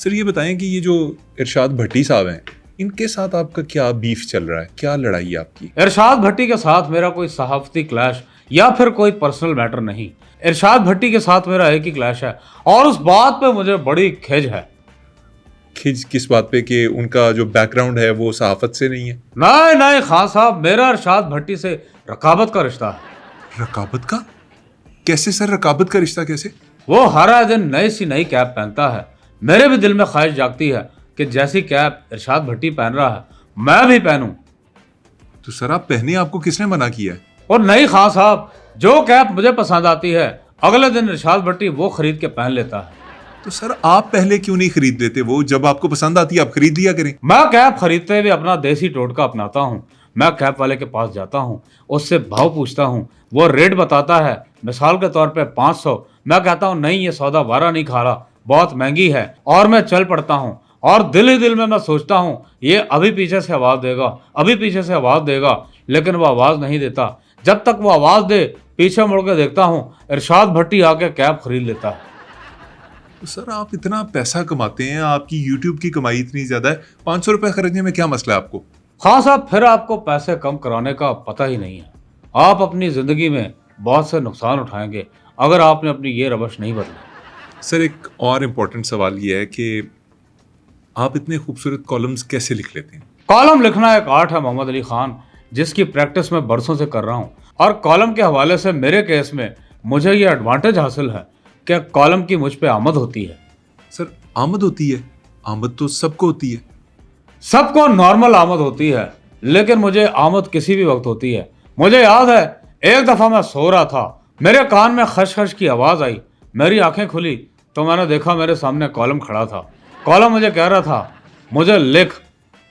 Sir ये बताएं कि ये जो इरशाद भट्टी साहब हैं, इनके साथ आपका क्या बीफ चल रहा है, क्या लड़ाई है आपकी? इरशाद भट्टी के साथ मेरा कोई सहाफती क्लैश या फिर कोई पर्सनल मैटर नहीं। इरशाद भट्टी के साथ मेरा एक ही क्लैश है और उस बात पे मुझे बड़ी खिज है। खिज किस बात पे कि उनका जो बैकग्राउंड है वो सहाफत से नहीं है? नहीं नहीं खान साहब, मेरा इरशाद भट्टी से रकाबत का रिश्ता है। रकाबत का? कैसे सर, रकाबत का रिश्ता कैसे? वो हर दिन नई सी नई कैप पहनता है। मेरे भी दिल में ख्वाहिश जागती है कि जैसी कैप इरशाद भट्टी पहन रहा है मैं भी पहनूं। तो सर आप पहने, आपको किसने मना किया है? और नहीं खान साहब, जो कैप मुझे पसंद आती है अगले दिन इरशाद भट्टी वो खरीद के पहन लेता है। तो सर आप पहले क्यों नहीं खरीद लेते? वो जब आपको पसंद आती है आप खरीद लिया करें। मैं कैप खरीदते हुए अपना देसी टोटका अपनाता हूँ। मैं कैप वाले के पास जाता हूँ, उससे भाव पूछता हूँ, वो रेट बताता है, मिसाल के तौर पे 500। मैं कहता हूँ नहीं, ये सौदा वारा नहीं खा रहा, बहुत महंगी है, और मैं चल पड़ता हूँ। और दिल ही दिल में मैं सोचता हूँ ये अभी पीछे से आवाज़ देगा, अभी पीछे से आवाज़ देगा, लेकिन वो आवाज़ नहीं देता। जब तक वो आवाज़ दे पीछे मुड़ के देखता हूँ, इरशाद भट्टी आके कैप खरीद लेता है। तो सर आप इतना पैसा कमाते हैं, आपकी यूट्यूब की कमाई इतनी ज्यादा है, 500 रुपये खरीदने में क्या मसला है आपको? हाँ साहब, फिर आपको पैसे कम कराने का पता ही नहीं है। आप अपनी ज़िंदगी में बहुत से नुकसान उठाएंगे अगर आपने अपनी ये रवश नहीं बदली। सर एक और इम्पोर्टेंट सवाल ये है कि आप इतने खूबसूरत कॉलम्स कैसे लिख लेते हैं? कॉलम लिखना एक आर्ट है मोहम्मद अली खान, जिसकी प्रैक्टिस मैं बरसों से कर रहा हूँ। और कॉलम के हवाले से मेरे केस में मुझे ये एडवांटेज हासिल है कि कॉलम की मुझ पे आमद होती है। सर आमद होती है? आमद तो सबको होती है। सबको नॉर्मल आमद होती है, लेकिन मुझे आमद किसी भी वक्त होती है। मुझे याद है एक दफ़ा मैं सो रहा था, मेरे कान में खशखश की आवाज़ आई। मेरी आंखें खुली तो मैंने देखा मेरे सामने कॉलम खड़ा था। कॉलम मुझे कह रहा था मुझे लिख।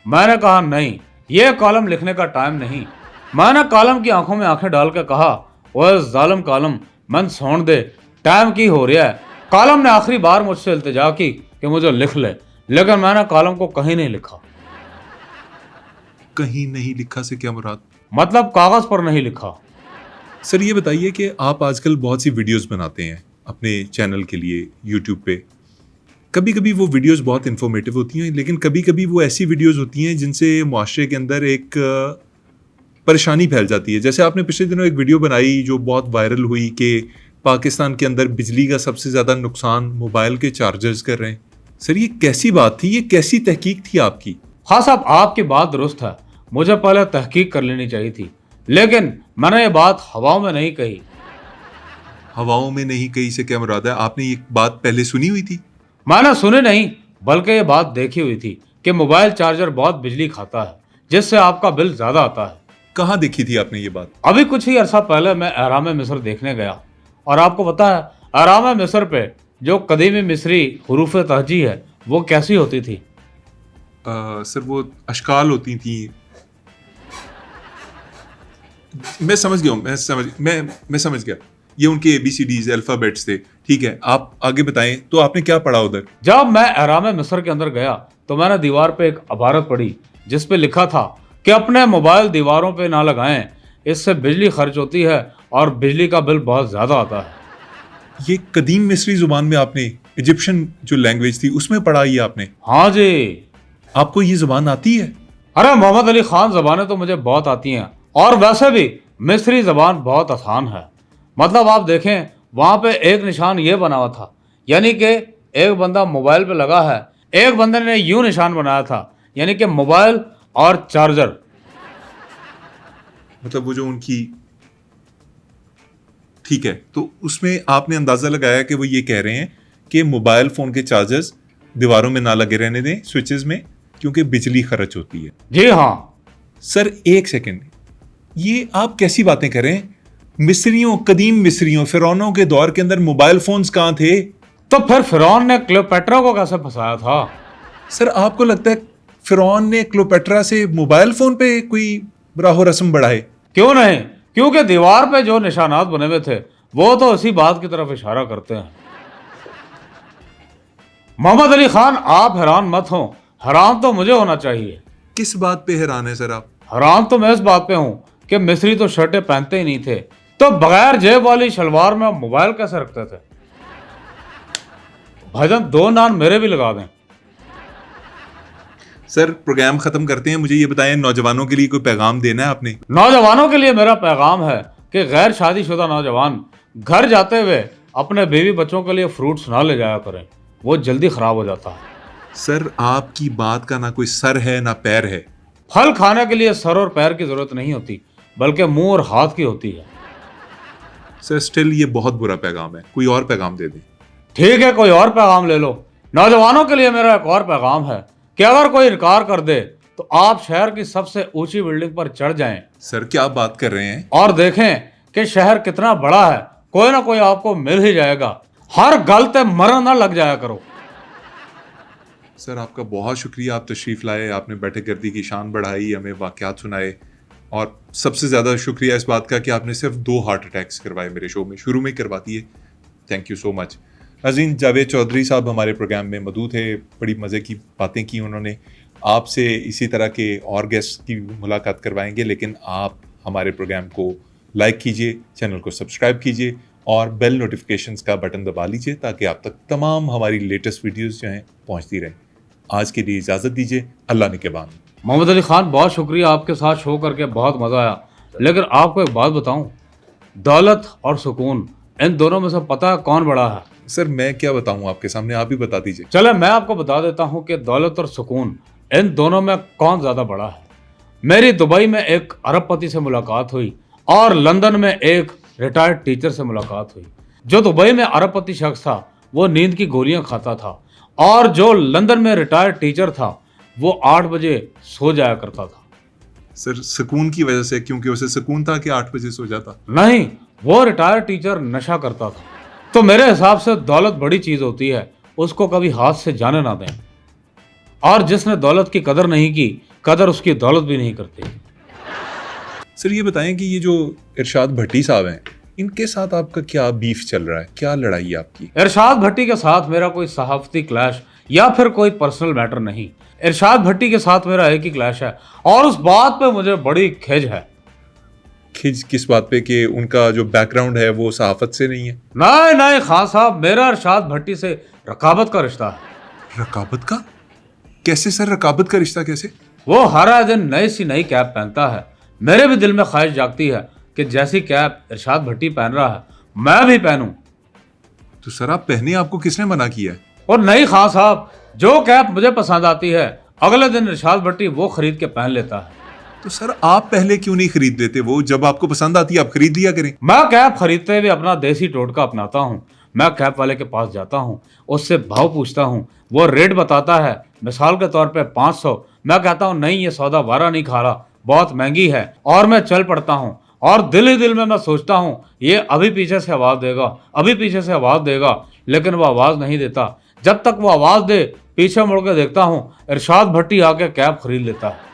मैंने कहा नहीं, ये कॉलम लिखने का टाइम नहीं। मैंने कॉलम की आंखों में आंखें डाल के कहा, ओए जालिम कॉलम, मन सोन दे, टाइम की हो रहा है। कॉलम ने आखिरी बार मुझसे इल्तिजा की कि मुझे लिख ले, लेकिन मैंने कॉलम को कहीं नहीं लिखा। कहीं नहीं लिखा से क्या मुराद? मतलब कागज पर नहीं लिखा। सर ये बताइए कि आप आजकल बहुत सी वीडियोस बनाते हैं अपने चैनल के लिए यूट्यूब पे। कभी कभी वो वीडियोस बहुत इन्फॉर्मेटिव होती हैं, लेकिन कभी कभी वो ऐसी वीडियोस होती हैं जिनसे मुआशरे के अंदर एक परेशानी फैल जाती है। जैसे आपने पिछले दिनों एक वीडियो बनाई जो बहुत वायरल हुई कि पाकिस्तान के अंदर बिजली का सबसे ज़्यादा नुकसान मोबाइल के चार्जर्स कर रहे हैं। सर ये कैसी बात थी, ये कैसी तहकीक थी आपकी? हाँ साहब, आपकी बात दुरुस्त है, मुझे पहले तहकीक कर लेनी चाहिए थी, लेकिन मैंने ये बात हवाओं में नहीं कही। हवाओं में नहीं कही से क्या मुराद है? आपने ये बात पहले सुनी हुई थी? मैंने सुनी नहीं, बल्कि ये बात देखी हुई थी कि मोबाइल चार्जर बहुत बिजली खाता है, जिससे आपका बिल ज़्यादा आता है। कहाँ देखी थी आपने ये बात? अभी कुछ ही अरसा पहले मैं अहराम मिस्र देखने गया, और आपको पता है अहराम मिस्र पे जो कदीमी मिस्री हरूफ तहजी है वो कैसी होती थी? सर वो अशकाल होती थी। मैं समझ गया हूँ, मैं समझ गया। ये उनके ABCDs अल्फ़ाबेट्स थे। ठीक है, आप आगे बताएं। तो आपने क्या पढ़ा उधर? जब मैं अहराम मिस्र के अंदर गया तो मैंने दीवार पे एक इबारत पढ़ी जिस पे लिखा था कि अपने मोबाइल दीवारों पे ना लगाएं, इससे बिजली खर्च होती है और बिजली का बिल बहुत ज़्यादा आता है। ये कदीम मिस्री जुबान में आपने, इजिप्शियन जो लैंग्वेज थी उसमें पढ़ा ये आपने? हाँ जी। आपको ये जुबान आती है? अरे मोहम्मद अली खान, ज़बानें तो मुझे बहुत आती हैं, और वैसे भी मिस्री ज़बान बहुत आसान है। मतलब आप देखें वहाँ पे एक निशान ये बना हुआ था, यानी कि एक बंदा मोबाइल पे लगा है, एक बंदे ने यूं निशान बनाया था, यानी कि मोबाइल और चार्जर। मतलब वो जो उनकी, ठीक है, तो उसमें आपने अंदाजा लगाया कि वो ये कह रहे हैं कि मोबाइल फोन के चार्जर्स दीवारों में ना लगे रहने दें, स्विचेस में, क्योंकि बिजली खर्च होती है। जी हाँ। सर एक सेकंड, ये आप कैसी बातें कर रहे हैं? मिस्रियों, कदीम मिस्रियों, फिरौनों के दौर के अंदर मोबाइल फोन्स कहाँ थे? तो फिर फिरौन ने क्लियोपेट्रा को कैसे फंसाया था? सर आपको लगता है फिरौन ने क्लियोपेट्रा से मोबाइल फोन पे कोई राहो रस्म बढ़ाए? क्यों नहीं, क्योंकि दीवार पे जो निशानात बने हुए थे वो तो इसी बात की तरफ इशारा करते हैं। मोहम्मद अली खान, आप हैरान मत हो, हैरान तो मुझे होना चाहिए। किस बात पे हैरान है सर आप? हैरान तो मैं इस बात पे हूँ कि मिस्री तो शर्टें पहनते ही नहीं थे, तो बगैर जेब वाली शलवार में मोबाइल कैसे रखते थे? भाईजान 2 नान मेरे भी लगा दें। सर प्रोग्राम खत्म करते हैं, मुझे ये बताएं नौजवानों के लिए कोई पैगाम देना है आपने? नौजवानों के लिए मेरा पैगाम है कि गैर शादीशुदा नौजवान घर जाते हुए अपने बीवी बच्चों के लिए फ्रूट्स ना ले जाया करें, वो जल्दी खराब हो जाता है। सर आपकी बात का ना कोई सर है ना पैर है। फल खाने के लिए सर और पैर की जरूरत नहीं होती, बल्कि मुंह और हाथ की होती है। सर स्टिल ये बहुत बुरा पैगाम है, कोई और पैगाम दे दें। ठीक है, कोई और पैगाम ले लो। नौजवानों के लिए मेरा एक और पैगाम है कि अगर कोई इनकार कर दे तो आप शहर की सबसे ऊंची बिल्डिंग पर चढ़ जाएं सर क्या बात कर रहे हैं? और देखें कि शहर कितना बड़ा है। कोई ना कोई आपको मिल ही जाएगा। हर गलते मरन ना लग जाया करो। सर आपका बहुत शुक्रिया, आप तशरीफ़ लाए, आपने बैठक गर्दी की शान बढ़ाई, हमें वाक़यात सुनाए, और सबसे ज़्यादा शुक्रिया इस बात का कि आपने सिर्फ 2 हार्ट अटैक्स करवाए मेरे शो में, शुरू में ही करवा दिए। Thank you so much. नाज़रीन, जावेद चौधरी साहब हमारे प्रोग्राम में मौजूद थे, बड़ी मज़े की बातें की उन्होंने। आपसे इसी तरह के और गेस्ट की मुलाकात करवाएंगे, लेकिन आप हमारे प्रोग्राम को लाइक कीजिए, चैनल को सब्सक्राइब कीजिए और बेल नोटिफिकेशंस का बटन दबा लीजिए ताकि आप तक तमाम हमारी लेटेस्ट वीडियोस जो हैं पहुंचती रहें। आज के लिए इजाज़त दीजिए, अल्लाह ने के बाद। मोहम्मद अली खान, बहुत शुक्रिया, आपके साथ शो करके बहुत मज़ा आया। लेकिन आपको एक बात बताऊं, दौलत और सुकून, इन दोनों में से पता है कौन बड़ा है? सर मैं क्या बताऊं आपके सामने, आप ही बता दीजिए। चले मैं आपको बता देता हूं कि दौलत और सुकून, इन दोनों में कौन ज़्यादा बड़ा है। मेरी दुबई में एक अरबपति से मुलाकात हुई और लंदन में एक रिटायर्ड टीचर से मुलाकात हुई। जो दुबई में अरबपति शख्स था वो नींद की गोलियां खाता था, और जो लंदन में रिटायर्ड टीचर था वो 8 बजे सो जाया करता था। सर सुकून की वजह से, क्योंकि उसे सुकून था कि 8 बजे सो जाता? नहीं, वो रिटायर्ड टीचर नशा करता था। तो मेरे हिसाब से दौलत बड़ी चीज होती है, उसको कभी हाथ से जाने ना दें। और जिसने दौलत की कदर नहीं की, कदर उसकी दौलत भी नहीं करती। सर ये बताएं कि ये जो इरशाद भट्टी साहब हैं, इनके साथ आपका क्या बीफ चल रहा है, क्या लड़ाई है आपकी? इरशाद भट्टी के साथ मेरा कोई सहाफती क्लैश या फिर कोई पर्सनल मैटर नहीं। इरशाद भट्टी के साथ मेरा एक ही क्लैश है, और उस बात पे मुझे बड़ी खिज है। खिज किस बात पे कि उनका जो बैकग्राउंड है वो सहाफत से नहीं है? नहीं नहीं खान साहब, मेरा इरशाद भट्टी से रकाबत का रिश्ता है। रकाबत का? कैसे सर, रकाबत का रिश्ता कैसे? वो हर दिन नई सी नई कैप पहनता है। मेरे भी दिल में ख्वाहिश जागती है कि जैसी कैप इरशाद भट्टी पहन रहा है मैं भी पहनूं। तो सर आप पहने, आपको किसने मना किया है? और नहीं खान साहब, जो कैप मुझे पसंद आती है अगले दिन इरशाद भट्टी वो खरीद के पहन लेता है। तो सर आप पहले क्यों नहीं खरीद लेते? वो जब आपको पसंद आती है आप खरीद लिया करें। मैं कैप खरीदते हुए अपना देसी टोटका अपनाता हूँ। मैं कैप वाले के पास जाता हूँ, उससे भाव पूछता हूँ, वो रेट बताता है, मिसाल के तौर पे 500। मैं कहता हूँ नहीं, ये सौदा वारा नहीं खा रहा, बहुत महंगी है, और मैं चल पड़ता हूँ। और दिल ही दिल में मैं सोचता हूँ ये अभी पीछे से आवाज़ देगा, अभी पीछे से आवाज़ देगा, लेकिन वो आवाज़ नहीं देता। जब तक वो आवाज़ दे पीछे मुड़ के देखता हूँ, इरशाद भट्टी आके कैप खरीद लेता है।